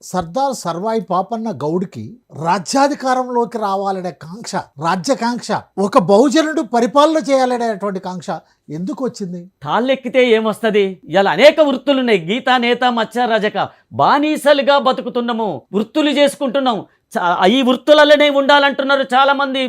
సర్దార్ సర్వాయి పాపన్న గౌడ్కి రాజ్యాధికారంలోకి రావాలనే కాంక్ష, రాజ్యకాంక్ష, ఒక బహుజనుడు పరిపాలన చేయాలనేటువంటి కాంక్ష ఎందుకు వచ్చింది? తాళ్ళెక్కితే ఏమొస్తుంది? ఇలా అనేక వృత్తులున్నాయి. గీతా, నేత, మత్స్య, రజక బానిసలుగా బతుకుతున్నాము, వృత్తులు చేసుకుంటున్నాం. ఈ వృత్తులలోనే ఉండాలంటున్నారు చాలామంది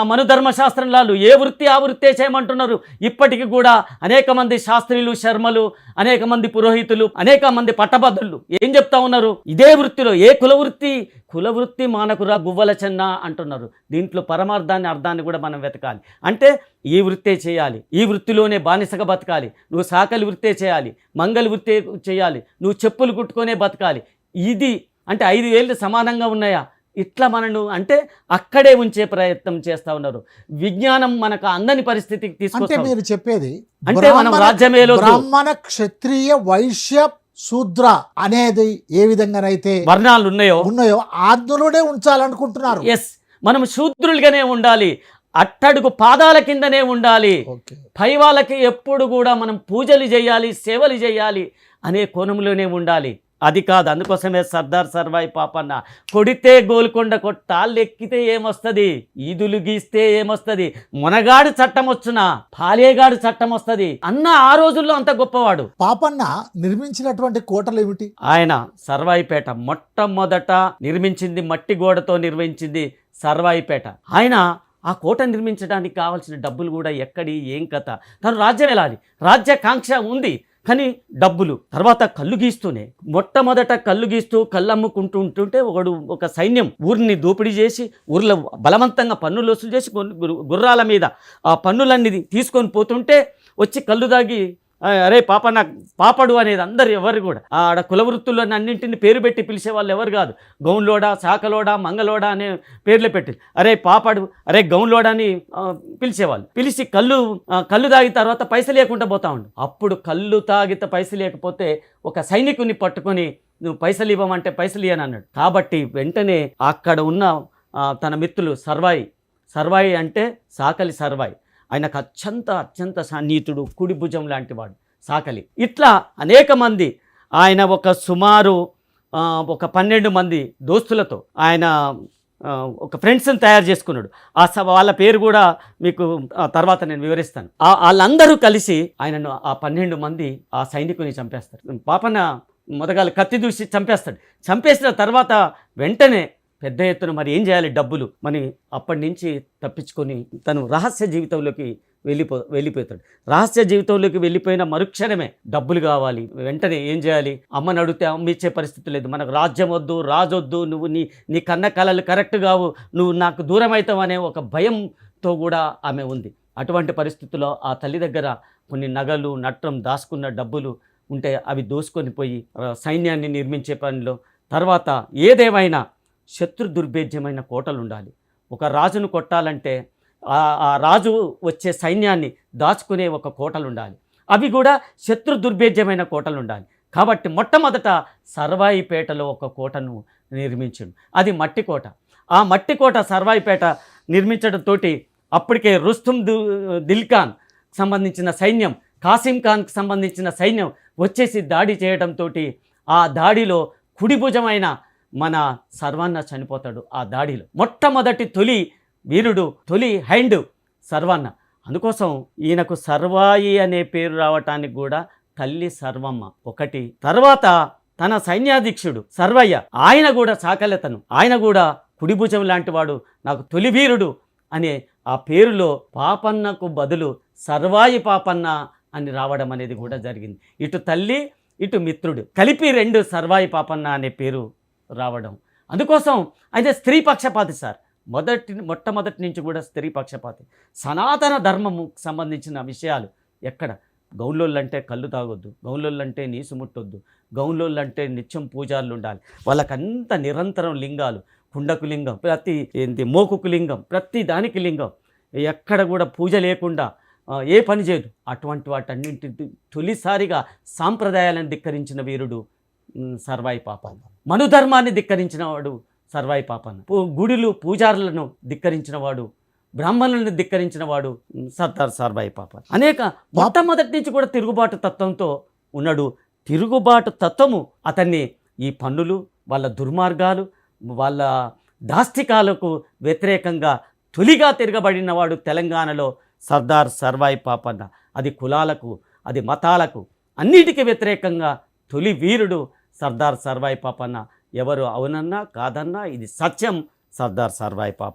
మనుధర్మశాస్త్రంలాలు. ఏ వృత్తి ఆ వృత్తే చేయమంటున్నారు. ఇప్పటికీ కూడా అనేక మంది శాస్త్రులు, శర్మలు, అనేక మంది పురోహితులు, అనేక మంది పట్టభద్రులు ఏం చెప్తా ఉన్నారు? ఇదే వృత్తిలో ఏ కులవృత్తి మానకురా గువ్వల చెన్న అంటున్నారు. దీంట్లో పరమార్థాన్ని, అర్థాన్ని కూడా మనం వెతకాలి. అంటే ఈ వృత్తే చేయాలి, ఈ వృత్తిలోనే బానిసగా బతకాలి, నువ్వు సాకలి వృత్తే చేయాలి, మంగళ వృత్తే చేయాలి, నువ్వు చెప్పులు కుట్టుకొనే బతకాలి. ఇది అంటే 5 వేలు సమానంగా ఉన్నాయా? ఇట్లా మనను అంటే అక్కడే ఉంచే ప్రయత్నం చేస్తా ఉన్నారు. విజ్ఞానం మనకు అందని పరిస్థితికి తీసుకొస్తే మీరు చెప్పేది అంటే మనం రాజ్యమేలో బ్రాహ్మణ, క్షత్రియ, వైశ్య, శూద్ర అనేది ఏ విధంగానైతే వర్ణాలు ఉన్నాయో అందులోనే ఉంచాలనుకుంటున్నారు. ఎస్, మనం శూద్రులుగానే ఉండాలి, అట్టడుగు పాదాల కిందనే ఉండాలి. పై వాళ్ళకి ఎప్పుడు కూడా మనం పూజలు చేయాలి, సేవలు చేయాలి అనే కోణంలోనే ఉండాలి. అది కాదు. అందుకోసమే సర్దార్ సర్వాయి పాపన్న కొడితే గోల్కొండ కొట్టాళ్ళు ఎక్కితే ఏమొస్తుంది, ఈదులు గీస్తే ఏమొస్తుంది, మొనగాడు చట్టం వచ్చునా పాలేగాడు చట్టం వస్తుంది అన్న ఆ రోజుల్లో అంత గొప్పవాడు. పాపన్న నిర్మించినటువంటి కోటలు ఏమిటి? ఆయన సర్వాయిపేట మొట్టమొదట నిర్మించింది, మట్టి గోడతో నిర్మించింది సర్వాయిపేట. ఆయన ఆ కోట నిర్మించడానికి కావాల్సిన డబ్బులు కూడా ఎక్కడి, ఏం కథ, తను రాజ్యం వెళ్ళాలి, రాజ్యాకాంక్ష ఉంది, కానీ డబ్బులు. తర్వాత కళ్ళు గీస్తూనే మొట్టమొదట కళ్ళు గీస్తూ కళ్ళు అమ్ముకుంటూ ఉంటుంటే ఒక సైన్యం ఊరిని దోపిడీ చేసి ఊర్లో బలవంతంగా పన్నులు వసూలు చేసి గుర్రాల మీద ఆ పన్నులన్నీ తీసుకొని పోతుంటే వచ్చి కళ్ళు దాగి అరే పాపన్న, పాపడు అనేది అందరు ఎవరు కూడా ఆడ కులవృత్తుల్లో అన్నింటిని పేరు పెట్టి పిలిచే వాళ్ళు ఎవరు కాదు. గౌన్లోడా, శాఖలోడా, మంగలోడా అనే పేర్లు పెట్టి అరే పాపడు, అరే గౌన్లోడా అని పిలిచేవాళ్ళు. పిలిచి కళ్ళు తాగిన తర్వాత పైసలు లేకుండా పోతా ఉండు. అప్పుడు కళ్ళు తాగితే పైసలు లేకపోతే ఒక సైనికుని పట్టుకొని నువ్వు పైసలు ఇవ్వమంటే పైసలు ఇవ్వని అన్నాడు. కాబట్టి వెంటనే అక్కడ ఉన్న తన మిత్రులు సర్వాయి అంటే సాకలి సర్వాయి, ఆయనకు అత్యంత సన్నిహితుడు, కుడి భుజం లాంటి వాడు సాకలి. ఇట్లా అనేక మంది ఆయన సుమారు ఒక 12 మంది దోస్తులతో ఆయన ఒక ఫ్రెండ్స్ని తయారు చేసుకున్నాడు. వాళ్ళ పేరు కూడా మీకు తర్వాత నేను వివరిస్తాను. వాళ్ళందరూ కలిసి ఆయనను 12 మంది ఆ సైనికుని చంపేస్తారు. పాపన మొదగాలు కత్తి దూసి చంపేస్తాడు. చంపేసిన తర్వాత వెంటనే పెద్ద ఎత్తున మరి ఏం చేయాలి, డబ్బులు మరి అప్పటి నుంచి తప్పించుకొని తను రహస్య జీవితంలోకి వెళ్ళిపోతాడు. రహస్య జీవితంలోకి వెళ్ళిపోయిన మరుక్షణమే డబ్బులు కావాలి. వెంటనే ఏం చేయాలి, అమ్మని అడిగితే అమ్మ ఇచ్చే పరిస్థితి లేదు, మనకు రాజ్యం వద్దు, రాజొద్దు, నువ్వు నీ కన్న కళలు కరెక్ట్ కావు, నువ్వు నాకు దూరం అవుతావు అనే ఒక భయంతో కూడా ఆమె ఉంది. అటువంటి పరిస్థితుల్లో ఆ తల్లి దగ్గర కొన్ని నగలు, నట్రం, దాచుకున్న డబ్బులు ఉంటే అవి దోసుకొని పోయి సైన్యాన్ని నిర్మించే పనిలో. తర్వాత ఏదేమైనా శత్రు దుర్భేద్యమైన కోటలు ఉండాలి. ఒక రాజును కొట్టాలంటే ఆ రాజు వచ్చే సైన్యాన్ని దాచుకునే ఒక కోటలు ఉండాలి. అవి కూడా శత్రు దుర్భేద్యమైన కోటలు ఉండాలి. కాబట్టి మొట్టమొదట సర్వాయిపేటలో ఒక కోటను నిర్మించిండు. అది మట్టి కోట. ఆ మట్టి కోట సర్వాయిపేట నిర్మించడంతో అప్పటికే రుస్తుం దిల్ఖాన్ సంబంధించిన సైన్యం, కాసిం ఖాన్కి సంబంధించిన సైన్యం వచ్చేసి దాడి చేయడంతో ఆ దాడిలో కుడి భుజమైన మన సర్వాన్న చనిపోతాడు. ఆ దాడిలో మొట్టమొదటి తొలి వీరుడు, తొలి హైండ్ సర్వాన్న. అందుకోసం ఈయనకు సర్వాయి అనే పేరు రావటానికి కూడా తల్లి సర్వమ్మ ఒకటి. తర్వాత తన సైన్యాధీక్షుడు సర్వయ్య, ఆయన కూడా సాకలతను, ఆయన కూడా కుడిభుజం లాంటి వాడు, నాకు తొలి వీరుడు అనే ఆ పేరులో పాపన్నకు బదులు సర్వాయి పాపన్న అని రావడం అనేది కూడా జరిగింది. ఇటు తల్లి, ఇటు మిత్రుడు కలిపి 2 సర్వాయి పాపన్న అనే పేరు రావడం. అందుకోసం అయితే స్త్రీ పక్షపాతి సార్, మొట్టమొదటి నుంచి కూడా స్త్రీ పక్షపాతి. సనాతన ధర్మము సంబంధించిన విషయాలు ఎక్కడ గౌన్లోళ్ళంటే కళ్ళు తాగొద్దు, గౌన్లోళ్ళంటే నీసు ముట్టొద్దు, గౌన్లోళ్ళంటే నిత్యం పూజారులు ఉండాలి, వాళ్ళకంత నిరంతరం లింగాలు, కుండకు లింగం, మోకుకు లింగం, ప్రతి దానికి లింగం, ఎక్కడ కూడా పూజ లేకుండా ఏ పని చేయదు. అటువంటి వాటన్నింటి తొలిసారిగా సాంప్రదాయాలను ధిక్కరించిన వీరుడు సర్వాయి పాపన్న. మనుధర్మాన్ని ధిక్కరించిన వాడు సర్వాయి పాపన్న. గుడులు, పూజారులను ధిక్కరించిన వాడు, బ్రాహ్మణులను ధిక్కరించిన వాడు సర్దార్ సర్వాయి పాపన్న. మొట్టమొదటి నుంచి కూడా తిరుగుబాటు తత్వంతో ఉన్నాడు. తిరుగుబాటు తత్వము అతన్ని ఈ పన్నులు, వాళ్ళ దుర్మార్గాలు, వాళ్ళ దాష్టికాలకు వ్యతిరేకంగా తొలిగా తిరగబడినవాడు తెలంగాణలో సర్దార్ సర్వాయి పాపన్న. అది కులాలకు, అది మతాలకు, అన్నిటికీ వ్యతిరేకంగా తొలి వీరుడు సర్దార్ సర్వాయి పాపన్న. ఎవరు అవునన్నా కాదన్నా ఇది సత్యం. సర్దార్ సర్వాయి పాపన్న.